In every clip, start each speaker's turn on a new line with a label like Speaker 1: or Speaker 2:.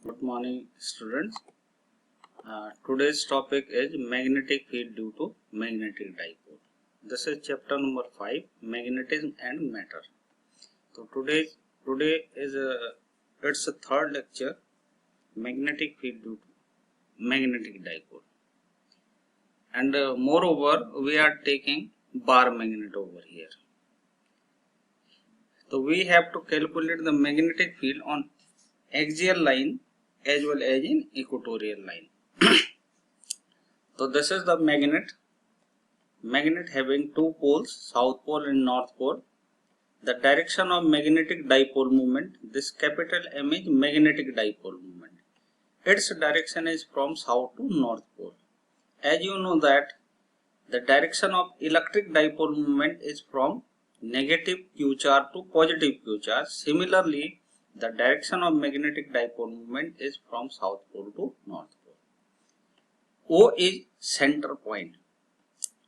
Speaker 1: Good morning, students. Today's topic is magnetic field due to magnetic dipole. This is chapter number 5, magnetism and matter. So today is it's a third lecture, magnetic field due to magnetic dipole. And moreover, we are taking bar magnet over here. So we have to calculate the magnetic field on axial line as well as in equatorial line. So this is the magnet having two poles, south pole and north pole. The direction of magnetic dipole moment, this capital M is magnetic dipole moment. Its direction is from south to north pole. As you know that the direction of electric dipole moment is from negative q charge to positive q charge. Similarly, the direction of magnetic dipole moment is from south pole to north pole. O is center point,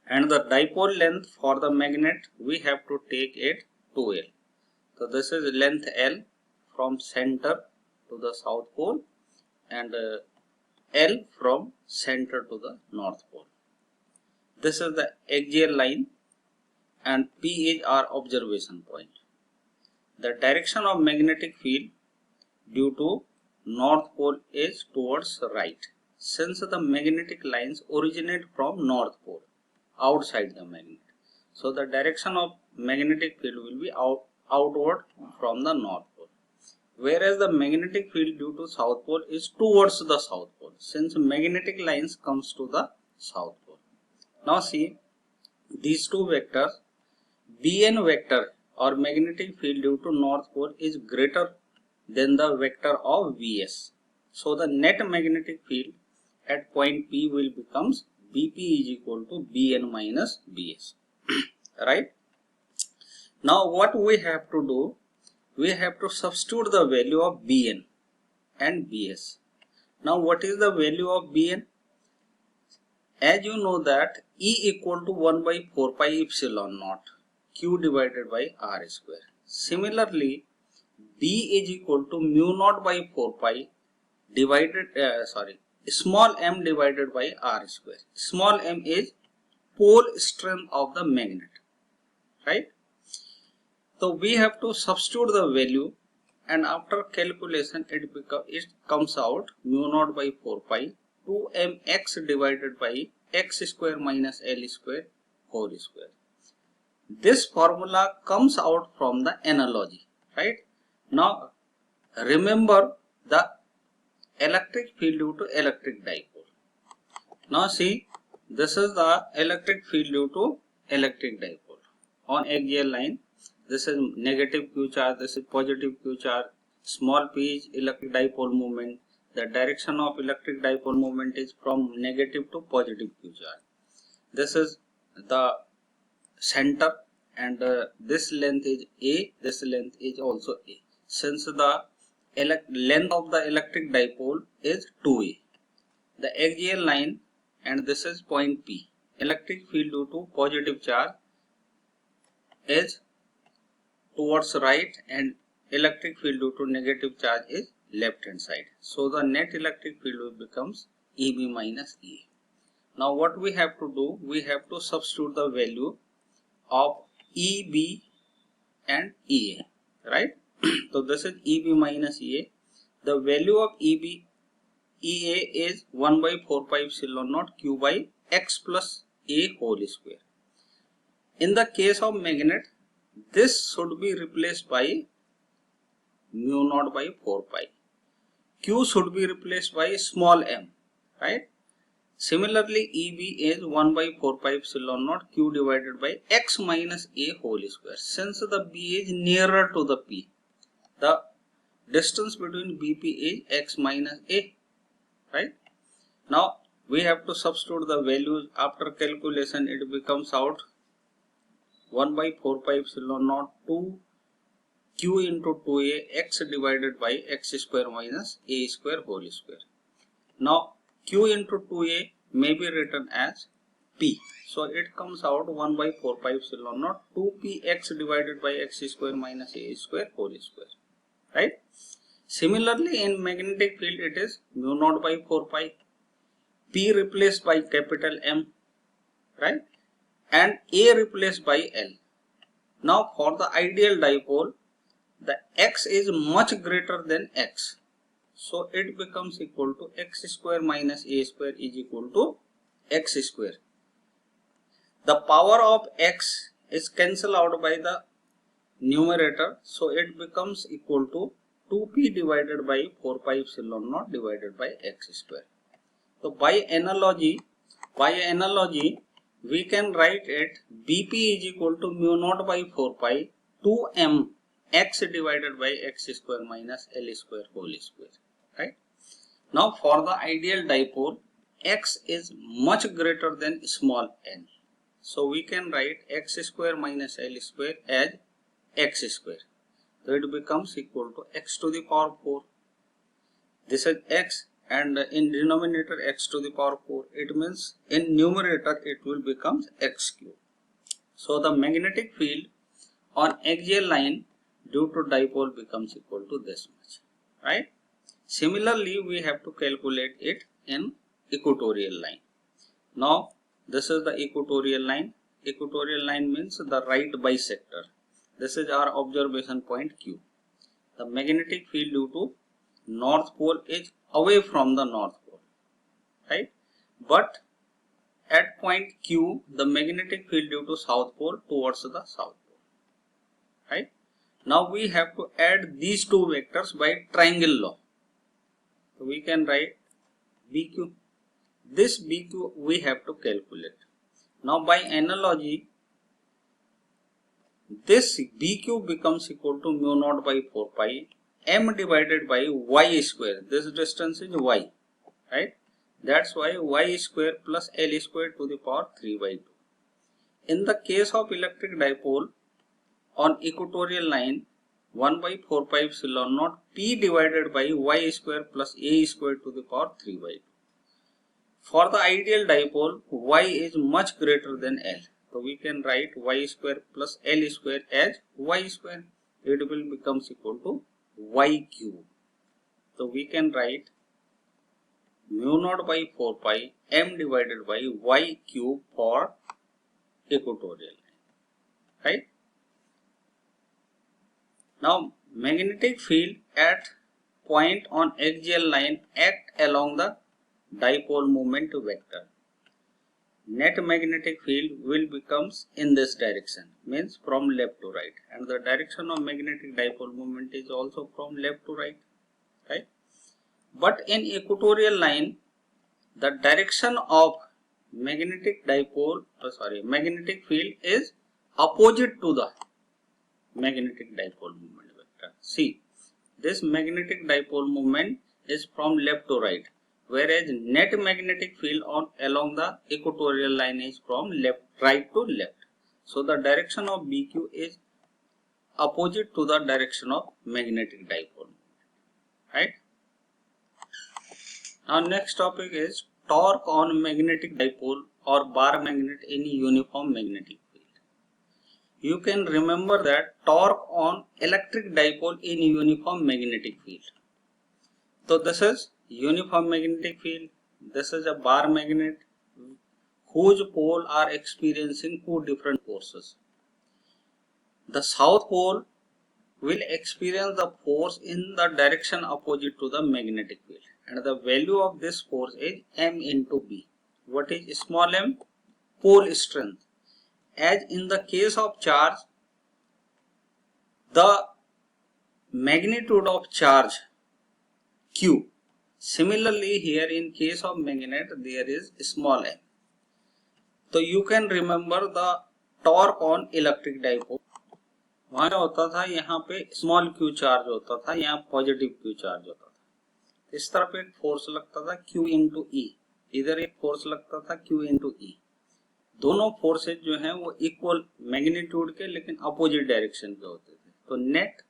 Speaker 1: and the dipole length for the magnet we have to take it 2L. So this is length L from center to the south pole and L from center to the north pole. This is the axial line and P is our observation point. The direction of magnetic field due to north pole is towards right, since the magnetic lines originate from north pole, outside the magnet. So the direction of magnetic field will be outward from the north pole. Whereas the magnetic field due to south pole is towards the south pole, since magnetic lines comes to the south pole. Now see these two vectors, Bn vector or magnetic field due to north pole is greater than the vector of Vs. So the net magnetic field at point P will becomes Bp is equal to Bn minus Bs. Right? Now what we have to do, we have to substitute the value of Bn and Bs. Now what is the value of Bn? As you know that E equal to 1 by 4 pi epsilon naught Q divided by R square. Similarly, B is equal to mu naught by 4 pi divided, small m divided by R square. Small m is pole strength of the magnet, right? So we have to substitute the value, and after calculation it comes out mu naught by 4 pi 2mx divided by x square minus L square whole square. This formula comes out from the analogy, right? Now remember the electric field due to electric dipole. Now see, this is the electric field due to electric dipole on axial line. This is negative q charge, this is positive q charge. Small p is electric dipole moment. The direction of electric dipole moment is from negative to positive q charge. This is the center, and this length is A, this length is also A. Since the length of the electric dipole is 2A, the axial line, and this is point P. Electric field due to positive charge is towards right, and electric field due to negative charge is left hand side. So the net electric field becomes EB minus EA. Now what we have to do, we have to substitute the value of EB and EA, right? So this is EB minus EA. The value of EA is 1 by 4 pi epsilon naught Q by x plus A whole square. In the case of magnet, this should be replaced by mu naught by 4 pi. Q should be replaced by small m, right? Similarly, EB is 1 by 4 pi epsilon naught Q divided by x minus A whole square. Since the B is nearer to the P, the distance between BP is x minus A, right? Now we have to substitute the values. After calculation it becomes out 1 by 4 pi epsilon naught 2 Q into 2A x divided by x square minus A square whole square. Now Q into 2A may be written as P. So it comes out 1 by 4 pi epsilon naught 2px divided by x square minus A square whole square, right? Similarly, in magnetic field, it is mu naught by 4 pi, P replaced by capital M, right? And A replaced by L. Now, for the ideal dipole, the X is much greater than X. So, it becomes equal to X square minus A square is equal to X square. The power of X is cancelled out by the numerator. So, it becomes equal to 2p divided by 4 pi epsilon naught divided by X square. So, by analogy, we can write it Bp is equal to mu naught by 4 pi 2m x divided by x square minus L square whole square, right? Now, for the ideal dipole, x is much greater than small n. So, we can write x square minus L square as x square. So, it becomes equal to x to the power 4. This is x, and in denominator x to the power 4. It means in numerator it will become x cube. So, the magnetic field on axial line due to dipole becomes equal to this much, right? Similarly, we have to calculate it in equatorial line. Now, this is the equatorial line. Equatorial line means the right bisector. This is our observation point Q. The magnetic field due to north pole is away from the north pole, right? But at point Q, the magnetic field due to south pole towards the south pole, right? Now we have to add these two vectors by triangle law. So we can write BQ. This BQ we have to calculate. Now by analogy, this BQ becomes equal to mu naught by 4 pi m divided by y square. This distance is y, right? That's why y square plus L square to the power 3 by 2. In the case of electric dipole on equatorial line, 1 by 4 pi epsilon naught P divided by y square plus A square to the power 3 by 2. For the ideal dipole, y is much greater than L. So we can write y square plus L square as y square. It will become equal to y cube. So we can write mu naught by 4 pi m divided by y cube for equatorial line, right? Now, magnetic field at point on axial line act along the dipole moment vector. Net magnetic field will becomes in this direction, means from left to right, and the direction of magnetic dipole moment is also from left to right, right? But in equatorial line, the direction of magnetic field is opposite to the magnetic dipole moment vector. See, this magnetic dipole moment is from left to right, whereas net magnetic field along the equatorial line is from right to left. So the direction of BQ is opposite to the direction of magnetic dipole, right? Now next topic is torque on magnetic dipole or bar magnet in uniform magnetic field. You can remember that torque on electric dipole in uniform magnetic field. So this is uniform magnetic field. This is a bar magnet whose pole are experiencing two different forces. The south pole will experience the force in the direction opposite to the magnetic field, and the value of this force is m into b. What is small m? Pole strength. As in the case of charge, the magnitude of charge q. Similarly, here in case of magnet, there is small m. So you can remember the torque on electric dipole. वहाँ होता था, यहाँ पे small Q charge होता था, यहाँ positive Q charge होता था. इस तरफ एक फोर्स लगता था Q इंटू ई, इधर एक फोर्स लगता था Q इंटू ई. दोनों फोर्सेज जो हैं वो इक्वल मैग्नीट्यूड के लेकिन अपोजिट डायरेक्शन के होते थे. तो net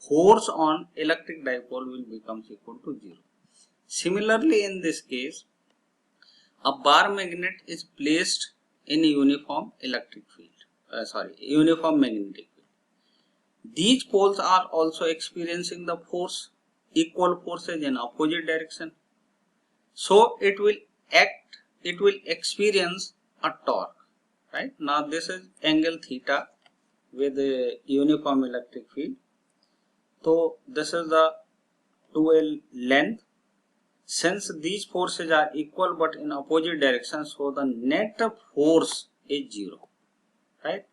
Speaker 1: force on electric dipole will becomes equal to 0. Similarly in this case, a bar magnet is placed in a uniform electric field. Uniform magnetic field.
Speaker 2: these poles are also experiencing the force, equal forces in opposite direction. So it will experience a torque, right? Now this is angle theta with a uniform electric field. So this is the 2L length. Since these forces are equal but in opposite direction, so the net force is 0, right?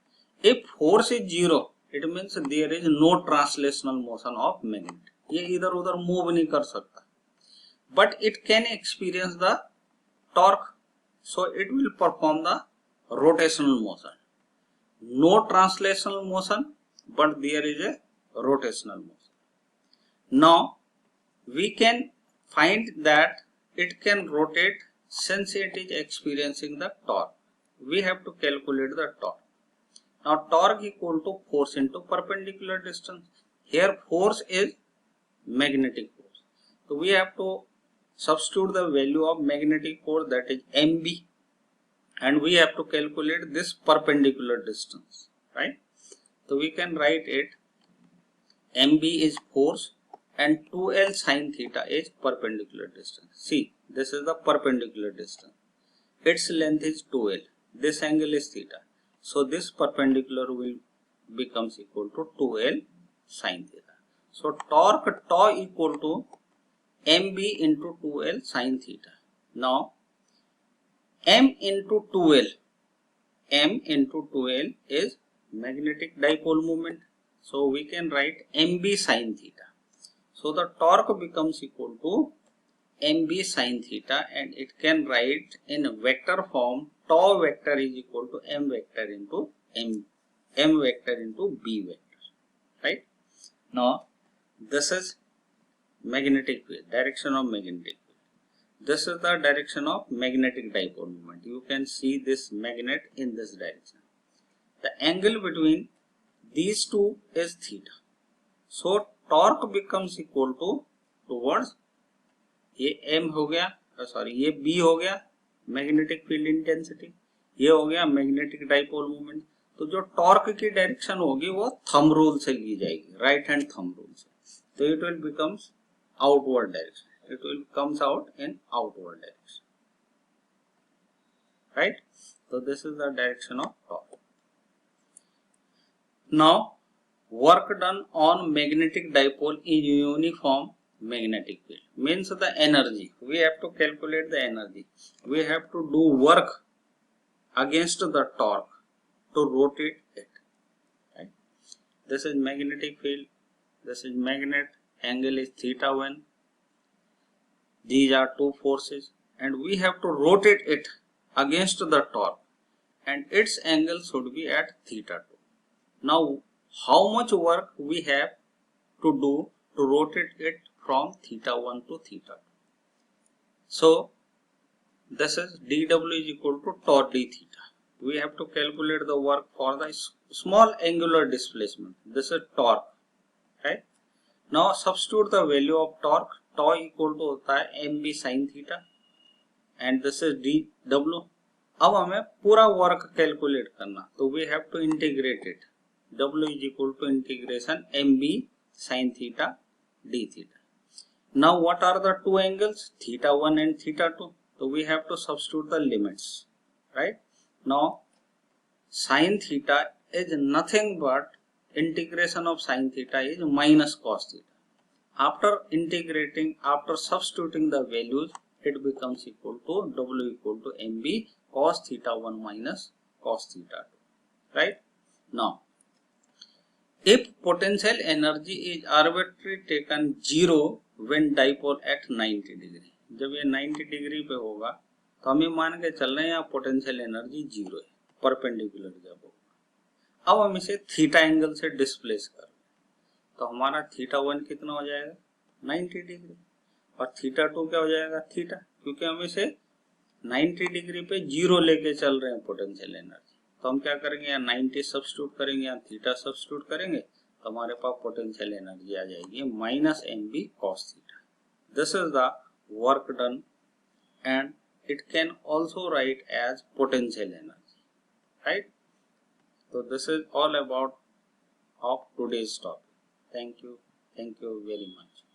Speaker 2: If force is 0, it means there is no translational motion of magnet. ये इधर उधर move नहीं कर सकता, but it can experience the torque, so it will perform the rotational motion. No translational motion, but there is a rotational motion. Now we can find that it can rotate since it is experiencing the torque. We have to calculate the torque. Now torque equal to force into perpendicular distance. Here force is magnetic force. So we have to substitute the value of magnetic force, that is mb, and we have to calculate this perpendicular distance, right? So we can write it, mb is force and 2L sin theta is perpendicular distance. See, this is the perpendicular distance. Its length is 2L. This angle is theta. So this perpendicular will becomes equal to 2L sin theta. So torque tau equal to mb into 2L sin theta. Now m into 2L is magnetic dipole moment. So we can write mb sin theta. So the torque becomes equal to mb sin theta, and it can write in vector form, tau vector is equal to m vector into m vector into b vector, right? Now this is magnetic field, direction of magnetic field. This is the direction of magnetic dipole moment. You can see this magnet in this direction. The angle between these two is theta. So torque becomes equal to towards, ये m हो गया, sorry ये b हो गया magnetic field intensity, ये हो गया magnetic dipole moment. तो जो टॉर्क की डायरेक्शन होगी वो थंब रूल से ली जाएगी, राइट हैंड थंब रूल से. तो it will becomes outward direction, it will comes out in outward direction, right? तो this is the direction of torque. Now work done on magnetic dipole in uniform magnetic field, means the energy, we have to calculate the energy. We have to do work against the torque to rotate it, right? This is magnetic field, this is magnet, angle is theta 1. These are two forces and we have to rotate it against the torque, and its angle should be at theta 2. Now how much work we have to do to rotate it from theta 1 to theta 2? So this is dw is equal to tau d theta. We have to calculate the work for the small angular displacement. This is torque, right? Now substitute the value of torque. Tau equal to होता है mb sin theta and this is dw. अब हमें पूरा work calculate करना, तो we have to integrate it. W is equal to integration mb sin theta d theta. Now what are the two angles? Theta 1 and theta 2. So we have to substitute the limits, right? Now sin theta is nothing but integration of sin theta is minus cos theta. After integrating, after substituting the values, it becomes equal to W equal to mb cos theta 1 minus cos theta 2, right? Now if potential energy is arbitrarily taken 0 when dipole at 90 degree, जब ये 90 degree पे होगा तो हम ये मान के चल रहे हैं यहाँ पोटेंशियल एनर्जी 0 है, परपेंडिकुलर जब होगा. अब हम इसे थीटा एंगल से डिस्प्लेस कर रहे हैं, तो हमारा थीटा 1 कितना हो जाएगा 90 डिग्री और थीटा 2 क्या हो जाएगा थीटा, क्योंकि हम इसे 90 डिग्री पे 0 लेके चल रहे हैं पोटेंशियल एनर्जी. तो हम क्या करेंगे, यहाँ 90 सब्स्टिट्यूट करेंगे, यहाँ थीटा सब्स्टिट्यूट करेंगे, तो हमारे पास पोटेंशियल एनर्जी आ जाएगी minus mb cos theta. This is the work done and it can also write as potential energy, right? So this is all about of today's topic. Thank you very much.